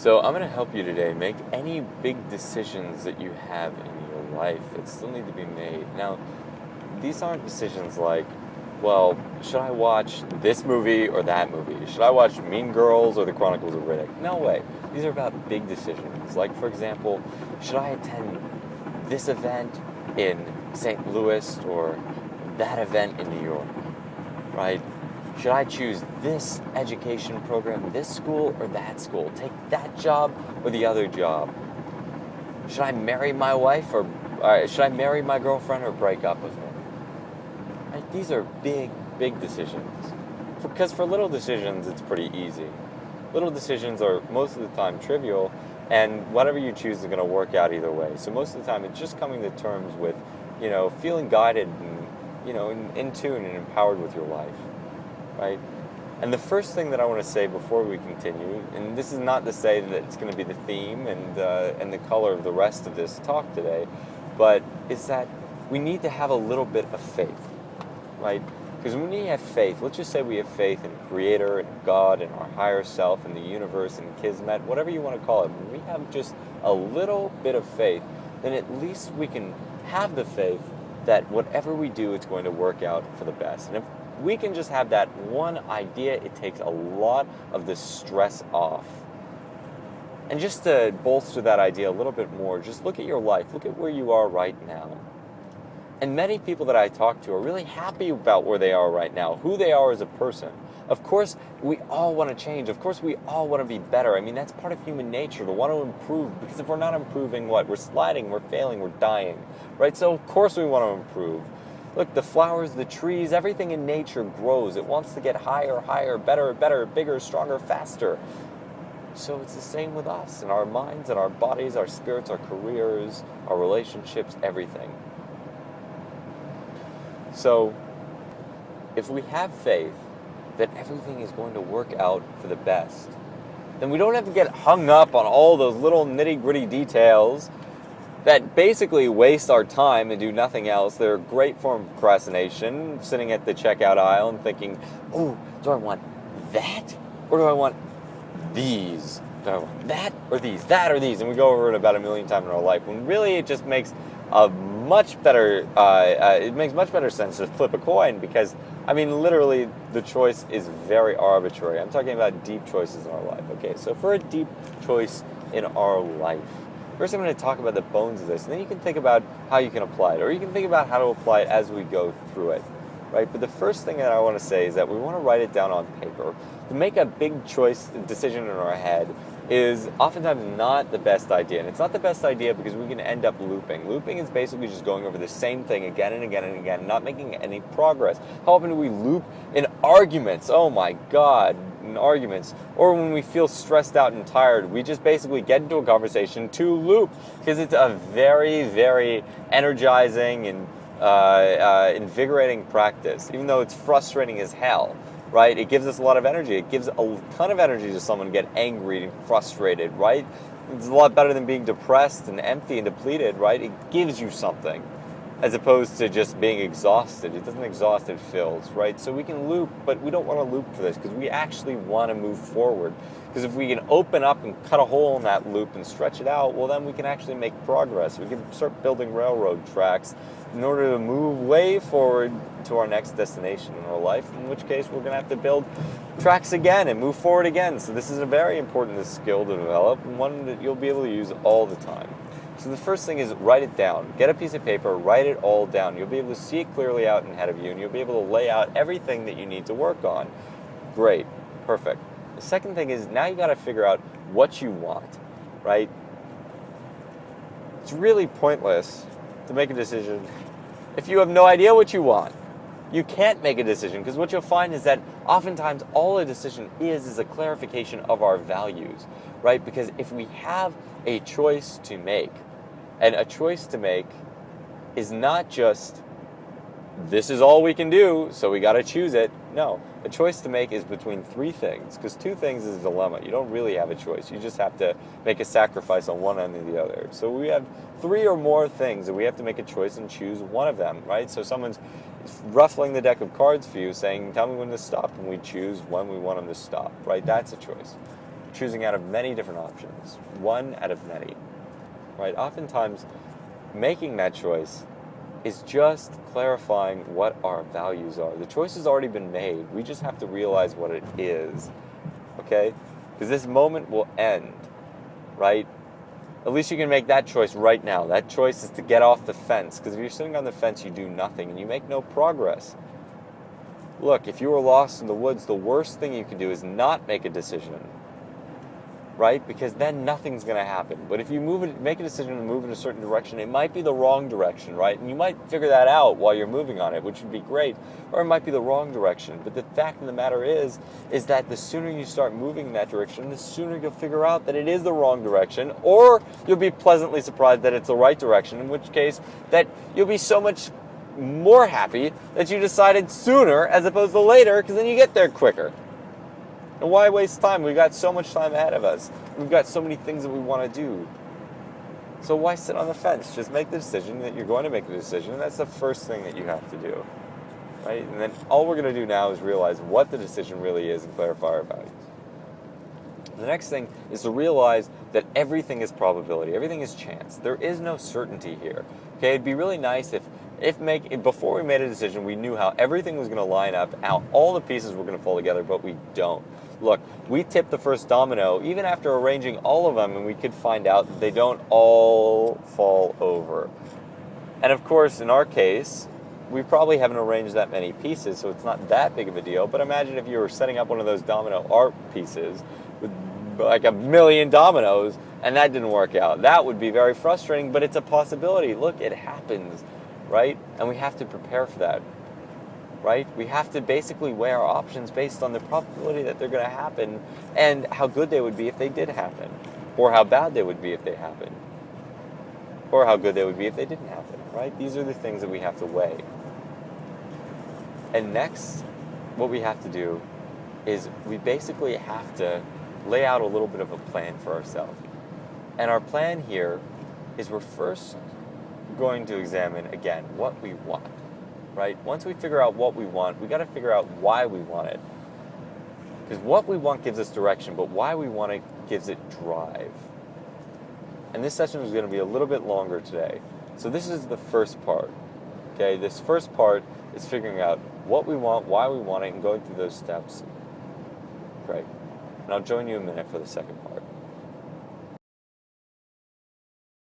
So I'm going to help you today make any big decisions that you have in your life that still need to be made. Now, these aren't decisions like, well, should I watch this movie or that movie? Should I watch Mean Girls or The Chronicles of Riddick? No way. These are about big decisions. Like, for example, should I attend this event in St. Louis or that event in New York? Right? Should I choose this education program, this school or that school? Take that job or the other job? Should I marry my wife or should I marry my girlfriend or break up with her? Right? These are big, big decisions. Because for little decisions, it's pretty easy. Little decisions are most of the time trivial, and whatever you choose is going to work out either way. So most of the time, it's just coming to terms with, feeling guided and, in tune and empowered with your life. Right? And the first thing that I want to say before we continue, and this is not to say that it's going to be the theme and the color of the rest of this talk today, but is that we need to have a little bit of faith, right? Because when we have faith, let's just say we have faith in Creator and God and our higher self and the universe and Kismet, whatever you want to call it, when we have just a little bit of faith, then at least we can have the faith that whatever we do, it's going to work out for the best. And if we can just have that one idea, it takes a lot of the stress off. And just to bolster that idea a little bit more, just look at your life. Look at where you are right now. And many people that I talk to are really happy about where they are right now, who they are as a person. Of course, we all want to change. Of course, we all want to be better. I mean, that's part of human nature, to want to improve. Because if we're not improving, what? We're sliding, we're failing, we're dying. Right? So, of course, we want to improve. Look, the flowers, the trees, everything in nature grows. It wants to get higher, higher, better, better, bigger, stronger, faster. So it's the same with us and our minds and our bodies, our spirits, our careers, our relationships, everything. So if we have faith that everything is going to work out for the best, then we don't have to get hung up on all those little nitty-gritty details that basically waste our time and do nothing else. They're a great form of procrastination, sitting at the checkout aisle and thinking, oh, do I want that? Or do I want these? Do I want that or these? That or these? And we go over it about 1,000,000 times in our life, when really it just makes a much better, it makes much better sense to flip a coin, because, I mean, literally, the choice is very arbitrary. I'm talking about deep choices in our life, okay? So for a deep choice in our life, first, I'm going to talk about the bones of this, and then you can think about how you can apply it, or you can think about how to apply it as we go through it, right? But the first thing that I want to say is that we want to write it down on paper. To make a big choice decision in our head is oftentimes not the best idea, and it's not the best idea because we can end up looping. Looping is basically just going over the same thing again and again and again, not making any progress. How often do we loop in arguments? Oh my God, in arguments. Or when we feel stressed out and tired, we just basically get into a conversation to loop, because it's a very, very energizing and invigorating practice, even though it's frustrating as hell. Right? It gives us a lot of energy. It gives a ton of energy to someone to get angry and frustrated, right? It's a lot better than being depressed and empty and depleted, right? It gives you something, as opposed to just being exhausted. It doesn't exhaust, it fills, right? So we can loop, but we don't want to loop for this, because we actually want to move forward. Because if we can open up and cut a hole in that loop and stretch it out, well, then we can actually make progress. We can start building railroad tracks in order to move way forward to our next destination in our life, in which case we're going to have to build tracks again and move forward again. So this is a very important skill to develop, and one that you'll be able to use all the time. So the first thing is write it down. Get a piece of paper, write it all down. You'll be able to see it clearly out ahead of you, and you'll be able to lay out everything that you need to work on. Great. Perfect. The second thing is, now you got to figure out what you want, right? It's really pointless to make a decision if you have no idea what you want. You can't make a decision, because what you'll find is that oftentimes all a decision is a clarification of our values, right? Because if we have a choice to make, and a choice to make is not just, this is all we can do, so we got to choose it. No, a choice to make is between three things, because two things is a dilemma. You don't really have a choice. You just have to make a sacrifice on one end or the other. So we have three or more things that we have to make a choice and choose one of them, right? So someone's ruffling the deck of cards for you, saying, tell me when to stop, and we choose when we want them to stop, right? That's a choice. choosing out of many different options, one out of many, right? Oftentimes, making that choice is just clarifying what our values are. The choice has already been made. We just have to realize what it is, okay? Because this moment will end, right? At least you can make that choice right now. That choice is to get off the fence, because if you're sitting on the fence, you do nothing and you make no progress. Look, if you were lost in the woods, the worst thing you can do is not make a decision, right? Because then nothing's going to happen. But if you make a decision to move in a certain direction, it might be the wrong direction, right? And you might figure that out while you're moving on it, which would be great. Or it might be the wrong direction. But the fact of the matter is that the sooner you start moving in that direction, the sooner you'll figure out that it is the wrong direction, or you'll be pleasantly surprised that it's the right direction, in which case that you'll be so much more happy that you decided sooner as opposed to later, because then you get there quicker. And why waste time? We've got so much time ahead of us. We've got so many things that we want to do. So why sit on the fence? Just make the decision that you're going to make the decision. And that's the first thing that you have to do, right? And then all we're going to do now is realize what the decision really is and clarify our values. The next thing is to realize that everything is probability. Everything is chance. There is no certainty here. Okay, it'd be really nice if before we made a decision, we knew how everything was going to line up, how all the pieces were going to fall together, but we don't. Look, we tipped the first domino, even after arranging all of them, and we could find out that they don't all fall over. And of course, in our case, we probably haven't arranged that many pieces, so it's not that big of a deal. But imagine if you were setting up one of those domino art pieces with like 1,000,000 dominoes, and that didn't work out. That would be very frustrating, but it's a possibility. Look, it happens, right? And we have to prepare for that, right? We have to basically weigh our options based on the probability that they're going to happen and how good they would be if they did happen, or how bad they would be if they happened, or how good they would be if they didn't happen, right? These are the things that we have to weigh. And next, what we have to do is we basically have to lay out a little bit of a plan for ourselves. And our plan here is we're first going to examine, again, what we want, right? Once we figure out what we want, we got to figure out why we want it. Because what we want gives us direction, but why we want it gives it drive. And this session is going to be a little bit longer today. So this is the first part, okay? This first part is figuring out what we want, why we want it, and going through those steps. Great. And I'll join you in a minute for the second part.